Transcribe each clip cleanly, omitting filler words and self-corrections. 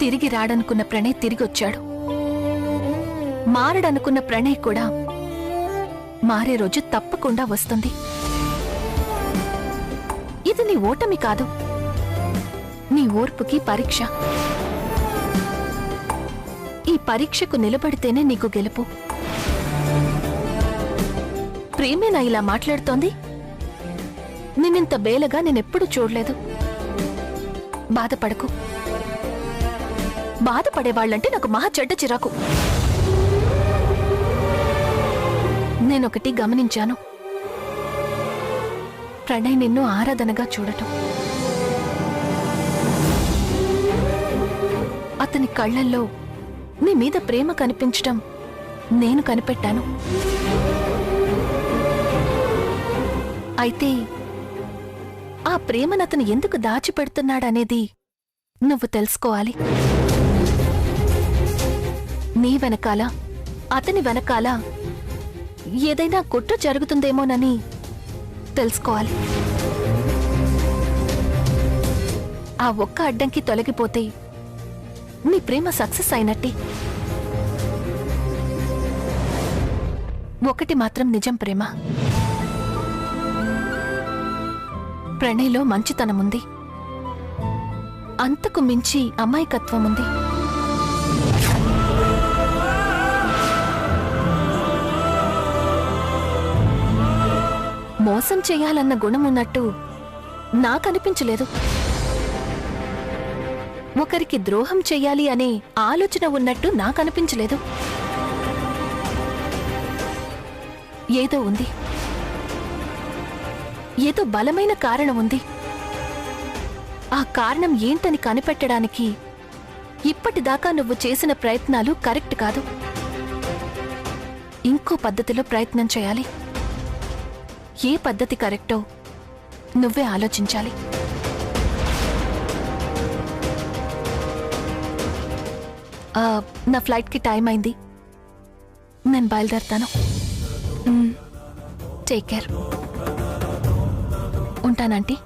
తిరిగి రాడనుకున్న ప్రణయ్ తిరిగొచ్చాడు. మారడనుకున్న ప్రణయ్ కూడా మారే రోజు తప్పకుండా వస్తుంది. ఇది నీ ఓటమి కాదు, నీ ఓర్పుకి పరీక్ష. ఈ పరీక్షకు నిలబడితేనే నీకు గెలుపు. ప్రేమేనా ఇలా మాట్లాడుతోంది? నిన్నింత బేలగా నేనెప్పుడు చూడలేదు. బాధపడకు. బాధపడేవాళ్లంటే నాకు మహా చెడ్డ చిరాకు. నేనొకటి గమనించాను. ప్రణయ్ నిన్ను ఆరాధనగా చూడటం, అతని కళ్లల్లో నీ మీద ప్రేమ కనిపించటం నేను కనిపెట్టాను. అయితే ఆ ప్రేమనతను ఎందుకు దాచిపెడుతున్నాడనేది నువ్వు తెలుసుకోవాలి. నీ వెనకాల, అతని వెనకాల ఏదైనా కుట్ర జరుగుతుందేమోనని తెలుసుకోవాలి. ఆ ఒక్క అడ్డంకి తొలగిపోతే నీ ప్రేమ సక్సెస్ అయినట్టే. ఒకటి మాత్రం నిజం ప్రేమ, ప్రణయ్లో మంచితనముంది, అంతకు మించి అమాయకత్వముంది. మోసం చేయాలన్న గుణమున్నట్టు నాకనిపించలేదు. ఒకరికి ద్రోహం చెయ్యాలి అనే ఆలోచన ఉన్నట్టు నాకనిపించలేదు. ఏదో ఉంది, ఏదో బలమైన కారణం ఉంది. ఆ కారణం ఏంటని కనిపెట్టడానికి ఇప్పటిదాకా నువ్వు చేసిన ప్రయత్నాలు కరెక్ట్ కాదు. ఇంకో పద్ధతిలో ప్రయత్నం చేయాలి. ఏ పద్ధతి కరెక్టో నువ్వే ఆలోచించాలి. నా ఫ్లైట్కి టైం అయింది, నేను బయలుదేరుతాను. Take care. ఉంటానంటీ.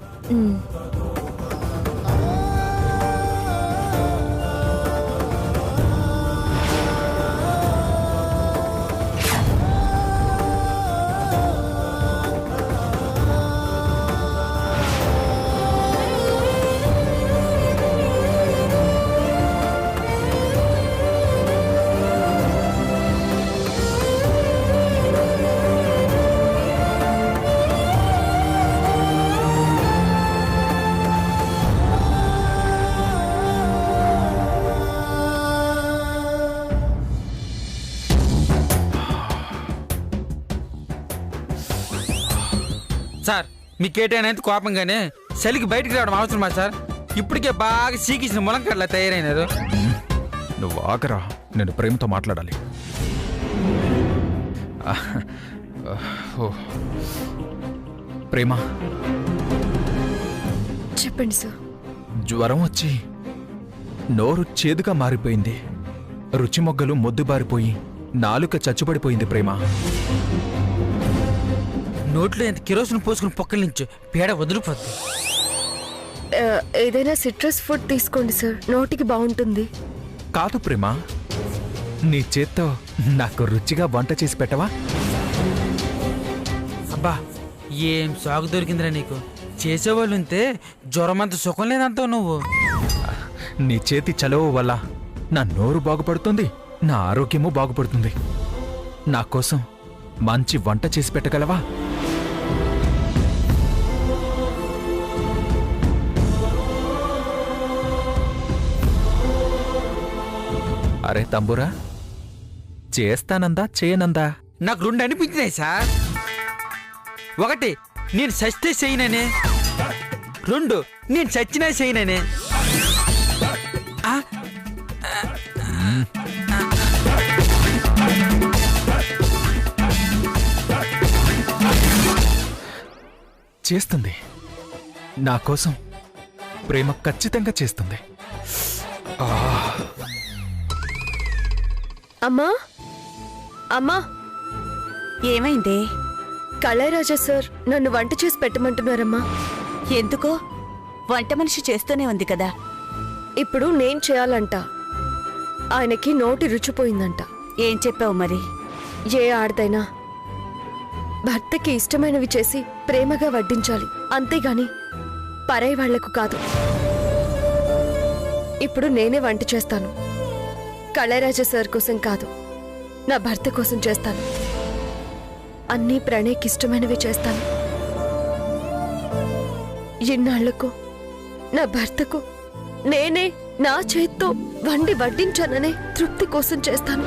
సార్ మీకేటైనా కోపంగానే చలికి బయటికి రావడం అవసరమా సార్? ఇప్పటికే బాగా సీకిసిన ములంకట్లా తయారైనారు. నువ్వు ఆగరా, నేను ప్రేమతో మాట్లాడాలి. ప్రేమ, చెప్పండి సార్. జ్వరం వచ్చి నోరు చేదుగా మారిపోయింది, రుచి మొగ్గలు మొద్దుబారిపోయి నాలుక చచ్చుబడిపోయింది. ప్రేమ, నోట్లో ఎంత కిరోసిన్ పోసుకుని పొక్కల నుంచి పేడ వదిలిపోద్ది. ఏదైనా సిట్రస్ ఫుడ్ తీసుకోండి సార్, నోటికి బాగుంటుంది. కాదు ప్రేమ, నీ చేత్తో నాకు రుచిగా వంట చేసి పెట్టవా? అబ్బా ఏం సాగు దొరికిందిరా నీకు. చేసేవాళ్ళు ఉంటే జ్వరమంత సుఖం లేదంటావు నువ్వు. నీ చేతి చలువ వల్ల నా నోరు బాగుపడుతుంది, నా ఆరోగ్యము బాగుపడుతుంది. నా కోసం మంచి వంట చేసి పెట్టగలవా? అరే తంబురా, చేస్తానందా చేయనందా? నాకు రెండు అనిపించినాయి సార్. ఒకటి, నేను చస్తే చేయననే. రెండు, నేను చచ్చినా చేయననే. చేస్తుంది, నా కోసం ప్రేమ ఖచ్చితంగా చేస్తుంది. అమ్మా అమ్మా, ఏమైంది? కళారాజా సార్ నన్ను వంట చేసి పెట్టమంటున్నారమ్మా. ఎందుకో? వంట మనిషి చేస్తూనే ఉంది కదా. ఇప్పుడు నేను చేయాలంట. ఆయనకి నోటి రుచిపోయిందంట. ఏం చెప్పావు మరి? ఏ ఆడదైనా భర్తకి ఇష్టమైనవి చేసి ప్రేమగా వడ్డించాలి, అంతేగాని పరాయి వాళ్లకు కాదు. ఇప్పుడు నేనే వంట చేస్తాను. కళరాజ సార్ కోసం కాదు, నా భర్త కోసం చేస్తాను. అన్నీ ప్రణయ్కి ఇష్టమైనవి చేస్తాను. ఇన్నాళ్లకు నా భర్తకు నేనే నా చేత్తో వండి వడ్డించాననే తృప్తి కోసం చేస్తాను.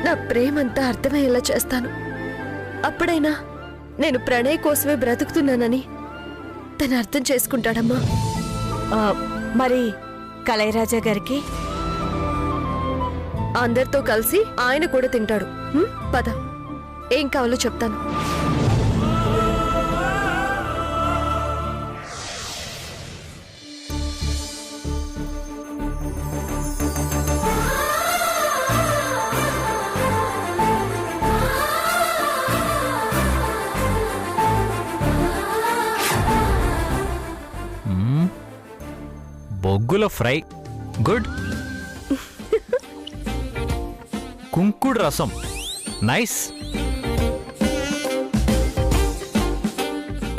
నా ప్రేమంతా అర్థమయ్యేలా చేస్తాను. అప్పుడైనా నేను ప్రణయ్ కోసమే బ్రతుకుతున్నానని తను అర్థం చేసుకుంటాడమ్మా. మరి కళైరాజా గారికి? అందరితో కలిసి ఆయన కూడా తింటాడు. పద, ఏం కావాలో చెప్తాను. బొగ్గుల ఫ్రై గుడ్. కుంకుడు రసం నైస్.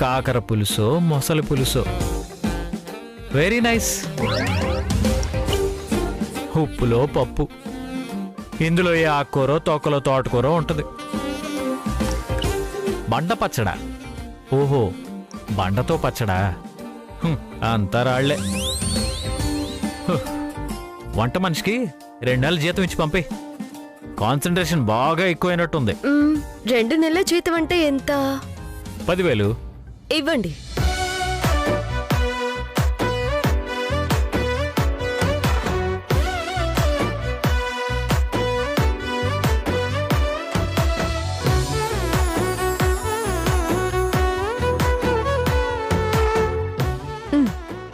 కాకర పులుసో మొసలి పులుసో వెరీ నైస్. ఉప్పులో పప్పు, ఇందులో ఏ ఆకుకూరో తోకలో తోటకూరో ఉంటుంది. బండ పచ్చడా? ఓహో, బండతో పచ్చడా? అంతా రాళ్లే. వంట మనిషికి 2 నెలల జీతం ఇచ్చి పంపి. కాన్సంట్రేషన్ బాగా ఎక్కువైనట్టుంది. 2 నెలల జీతం అంటే ఎంత? 10,000 ఇవ్వండి.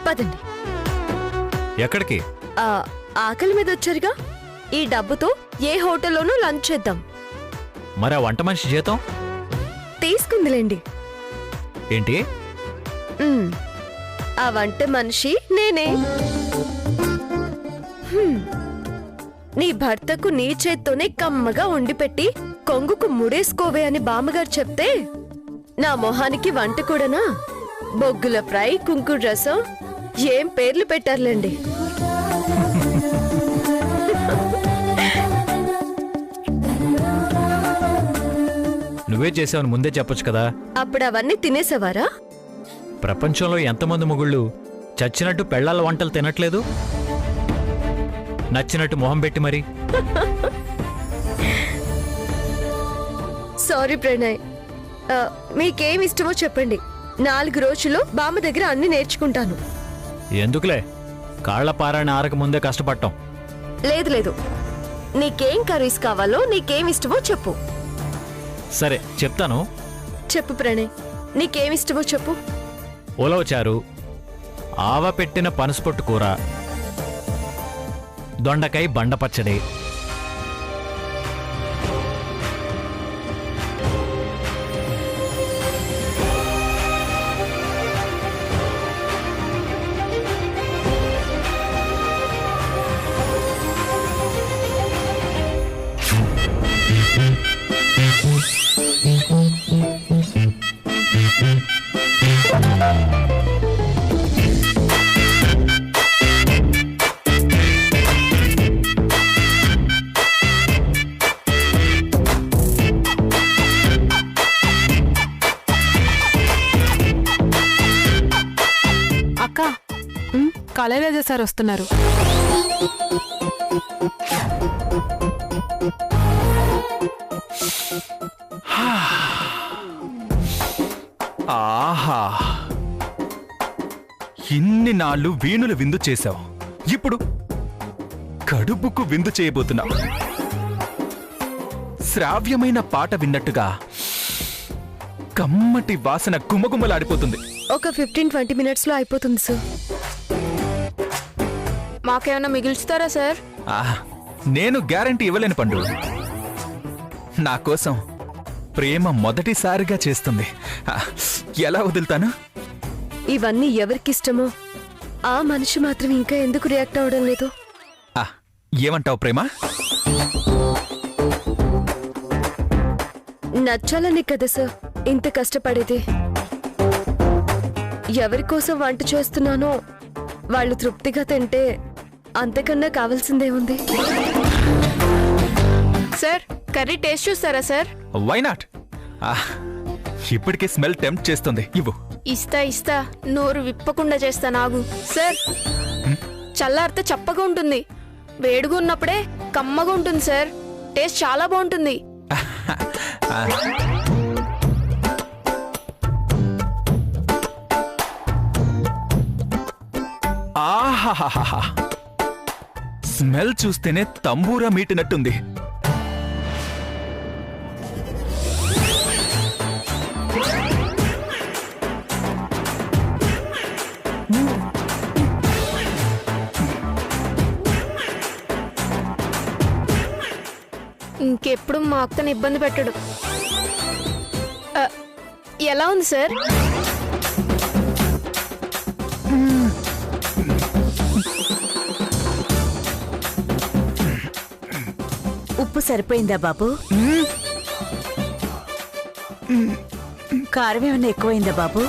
పదండి. ఎక్కడికి? ఆకలి మీద వచ్చారుగా, ఈ డబ్బుతో ఏ హోటల్లోనూ లంచ్ చేద్దాం. మరి ఆ వంట మనిషి జీతం తీసుకుందిలేండి. ఏంటి? ఆ వంట మనిషి నేనే. నీ భర్తకు నీ చేత్తోనే కమ్మగా వండిపెట్టి కొంగుకు ముడేసుకోవే అని బామ్మగారు చెప్తే నా మొహానికి వంట కూడానా? బొగ్గుల ఫ్రై, కుంకుడు రసం, ఏం పేర్లు పెట్టారులేండి. నువ్వే చేసావని ముందే చెప్పొచ్చు కదా. అప్పుడు అవన్నీ తినేసేవారా? ప్రపంచంలో ఎంతమంది మొగుళ్ళు చచ్చినట్టు పెళ్ళాల వంటలు తినట్లేదు? నచ్చినట్టు మొహం పెట్టి మరి. సారీ ప్రణయ్, మీకేం ఇష్టమో చెప్పండి. 4 రోజుల్లో బామ్మ దగ్గర అన్ని నేర్చుకుంటాను. ఎందుకులే, కాళ్ల పారాయణ ఆరక ముందే కష్టపడటం. లేదు లేదు, నీకేం కర్రీస్ కావాలో, నీకేం ఇష్టమో చెప్పు. సరే చెప్తాను. చెప్పు ప్రణయ్, నీకేం ఇష్టమో చెప్పు. ఉలవచారు, ఆవ పెట్టిన పనసపొట్టు కూర, దొండకాయ బండ పచ్చడి, అక్క, కళైరాజా సార్ వస్తున్నారు. ఆహా, ఇన్ని నాళ్ళు వీణుల విందు చేశావు, ఇప్పుడు కడుపుకు విందు చేయబోతున్నావు. శ్రావ్యమైన పాట విన్నట్టుగా కమ్మటి వాసన గుమగుమలాడిపోతుంది. ఒక 15-20 మినిట్స్ లో అయిపోతుంది సార్. మాకేమైనా మిగిల్చుతారా సార్? నేను గ్యారంటీ ఇవ్వలేను పండు. నా కోసం ప్రేమ మొదటిసారిగా చేస్తుంది, ఎలా వదులుతాను? ఇవన్నీ ఎవరికిష్టమో ఆ మనిషి మాత్రం ఇంకా ఎందుకు రియాక్ట్ అవ్వడం లేదు? ఆ, ఏమంటావు ప్రేమ? నచ్చాలని కదా సార్ ఇంత కష్టపడేది. ఎవరి కోసం వంట చేస్తున్నానో వాళ్ళు తృప్తిగా తింటే అంతకన్నా కావాల్సిందే ఉంది. సార్ కర్రీ టేస్ట్ చూస్తారా సార్? Why not? ఇప్పటికే స్మెల్ టెంప్ట్ చేస్తుంది. ఇవ్వు. ఇస్తా నోరు విప్పకుండా చేస్తా నాగు. సార్ చల్లారితే చప్పగా ఉంటుంది, వేడిగా ఉన్నప్పుడే కమ్మగా ఉంటుంది సార్. టేస్ట్ చాలా బాగుంటుంది. ఆహాహాహా, స్మెల్ చూస్తేనే తంబూరా మీటినట్టుంది. ఇంకెప్పుడు మా అక్కని ఇబ్బంది పెట్టడు. ఎలా ఉంది సార్? ఉప్పు సరిపోయిందా బాబు? కారం ఏమైనా ఎక్కువైందా బాబు?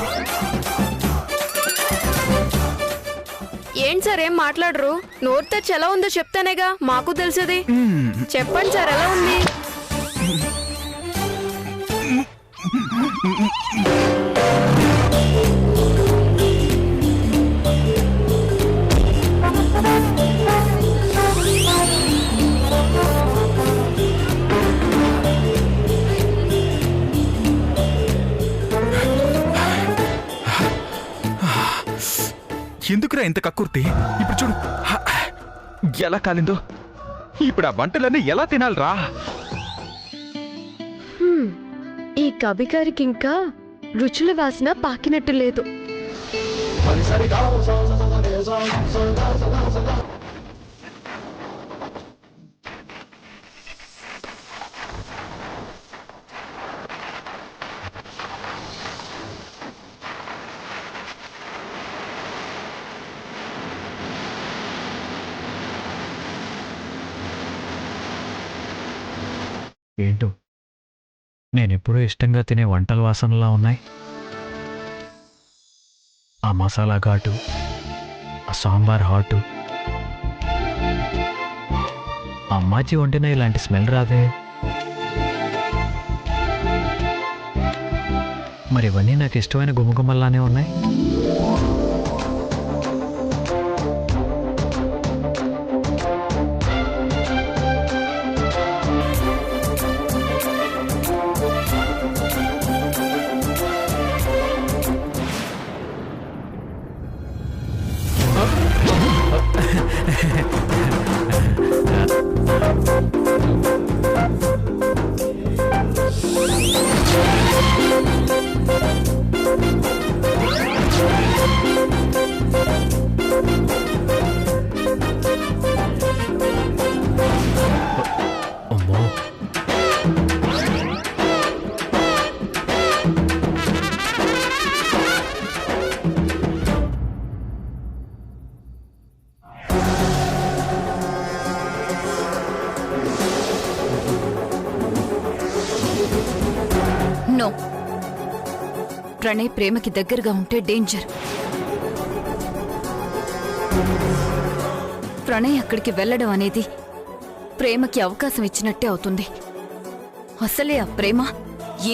ఏంటి సార్ ఏం మాట్లాడరు? నోరు తెచ్చి ఎలా ఉందో చెప్తానేగా మాకు తెలిసేది. చెప్పండి సార్ ఎలా ఉంది? ఎందుకురా ఇంత కక్కుర్తి? ఇప్పుడు చూడు ఎలా కాలిందో. ఇప్పుడు ఆ వంటలన్నీ ఎలా తినాలిరా? ఈ కవి గారికి ఇంకా రుచుల వాసన పాకినట్టు లేదు. ఏంటో నేనెప్పుడూ ఇష్టంగా తినే వంటల వాసనలా ఉన్నాయి. ఆ మసాలా ఘాటు, ఆ సాంబార్ హాటు. అమ్మాజీ వండిన ఇలాంటి స్మెల్ రాదే. మరి ఇవన్నీ నాకు ఇష్టమైన గుమగుమల్లానే ఉన్నాయి. అమ్మో, నో, ప్రణయ్ ప్రేమకి దగ్గరగా ఉంటే డేంజర్. ప్రణయ్ అక్కడికి వెళ్ళడం అనేది ప్రేమకి అవకాశం ఇచ్చినట్టే అవుతుంది. అసలే ఆ ప్రేమ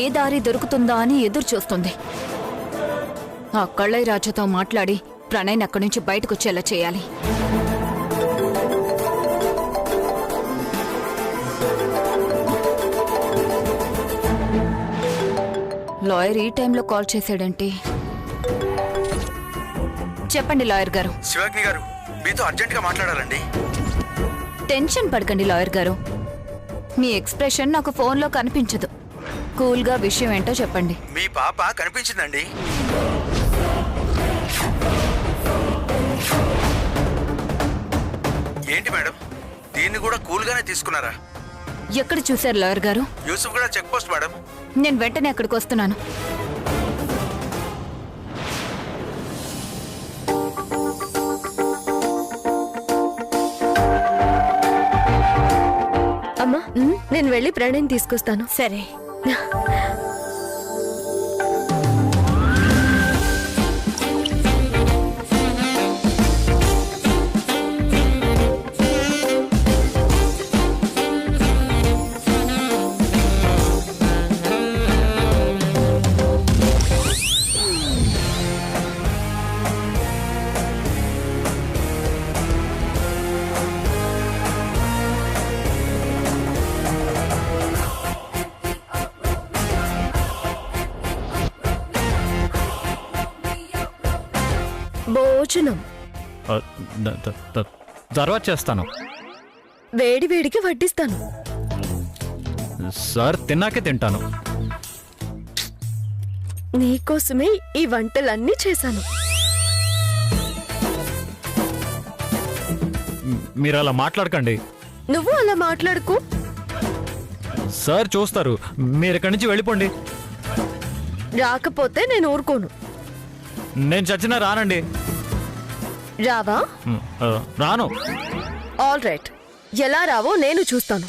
ఏ దారి దొరుకుతుందా అని ఎదురు చూస్తుంది. ఆ కళ్ళయ్య రాజుతో మాట్లాడి ప్రణయ్ని అక్కడి నుంచి బయటకొచ్చేలా చేయాలి. లాయర్ ఈ టైంలో కాల్ చేశాడంటే? చెప్పండి లాయర్ గారు. శివాగ్ని గారు మీతో అర్జెంట్ గా మాట్లాడాలండి. టెన్షన్ పడకండి లాయర్ గారు. మీ ఎక్స్ప్రెషన్ నాకు ఫోన్లో కనిపించదు. కూల్గా విషయం ఏంటో చెప్పండి. మీ పాప కనిపించిందండి. ఏంటి మేడం, దీన్ని కూడా కూల్ గానే తీసుకున్నారా? ఎక్కడ చూశారు లాయర్ గారు? యూసుఫ్ కూడా చెక్ పోస్ట్ మేడం. నేను వెంటనే అక్కడికి వస్తున్నాను. వెళ్ళి ప్రణయం తీసుకొస్తాను. సరే. భోజనం తర్వాత చేస్తాను. వేడి వేడికి వడ్డిస్తాను. సార్ తిన్నాకే తింటాను. నీకోసమే ఈ వంటలన్నీ చేశాను. మీరు అలా మాట్లాడకండి. నువ్వు అలా మాట్లాడుకో. సార్ చూస్తారు. మీరు ఇక్కడి నుంచి వెళ్ళిపోండి. రాకపోతే నేను ఊరుకోను. నేను చచ్చినా రానండి. రావా? రాను. ఆల్ రైట్, ఎలా రావో నేను చూస్తాను.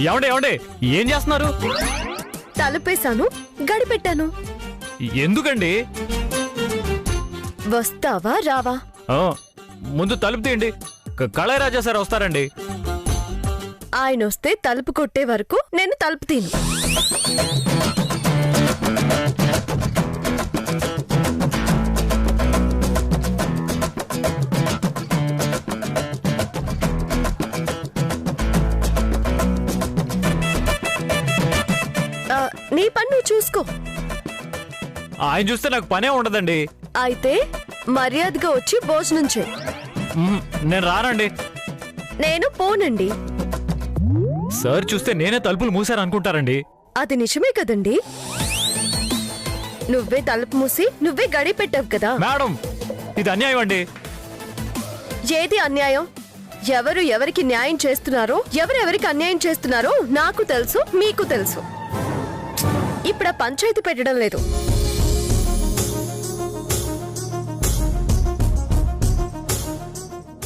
ఏమండి ఏమండి ఏం చేస్తున్నారు? తలుపేశాను, గడిపెట్టాను. ఎందుకండి? వస్తావా రావా? ముందు తలుపు తీయండి. కళారాజా సార్ వస్తారండి. ఆయన వస్తే తలుపు కొట్టే వరకు నేను తలుపు తీను. నీ పని నువ్వు చూసుకో. ఆయన చూస్తే నాకు పనే ఉండదండి. అయితే మర్యాదగా వచ్చి భోజనం చేయి. నేను రానండి. నేను పోనండి. సార్ చూస్తే నేనే తలుపులు మూసారనుకుంటారండి. అది నిజమే కదండి. నువ్వే తలుపు మూసి నువ్వే గడి పెట్టావు కదా. మేడం, ఇది అన్యాయం అండి. ఏది అన్యాయం? ఎవరు ఎవరికి న్యాయం చేస్తున్నారో, ఎవరెవరికి అన్యాయం చేస్తున్నారో నాకు తెలుసు, మీకు తెలుసు. ఇప్పుడు ఆ పంచాయతీ పెట్టడం లేదు.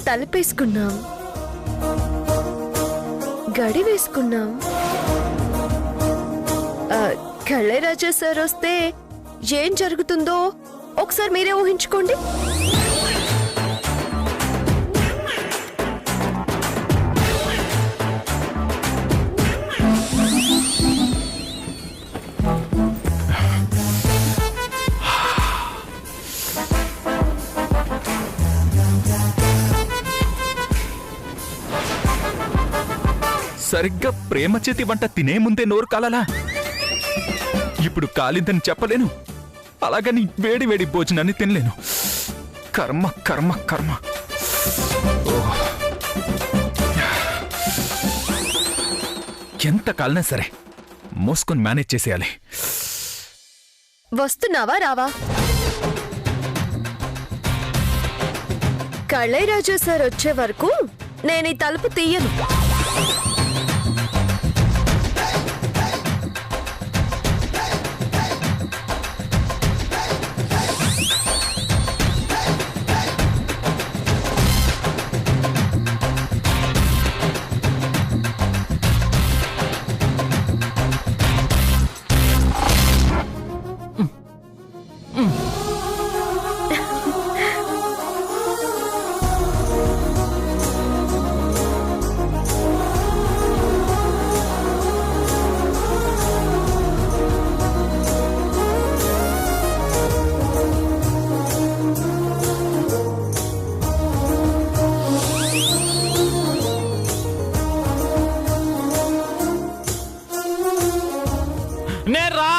తలుపేసుకున్నాం, గడి వేసుకున్నాం. కళ్ళరాజా సార్ వస్తే ఏం జరుగుతుందో ఒకసారి మీరే ఊహించుకోండి. సరిగ్గా ప్రేమ చేతి వంట తినే ముందే నోరు కాలాలా? ఇప్పుడు కాలిందని చెప్పలేను, అలాగని వేడి వేడి భోజనాన్ని తినలేను. కర్మ కర్మ కర్మ. ఎంత కాలినా సరే మోసుకొని మేనేజ్ చేసేయాలి. వస్తున్నావా రావా? కళైరాజా సార్ వచ్చే వరకు నేను ఈ తలుపు తీయను. నేను రా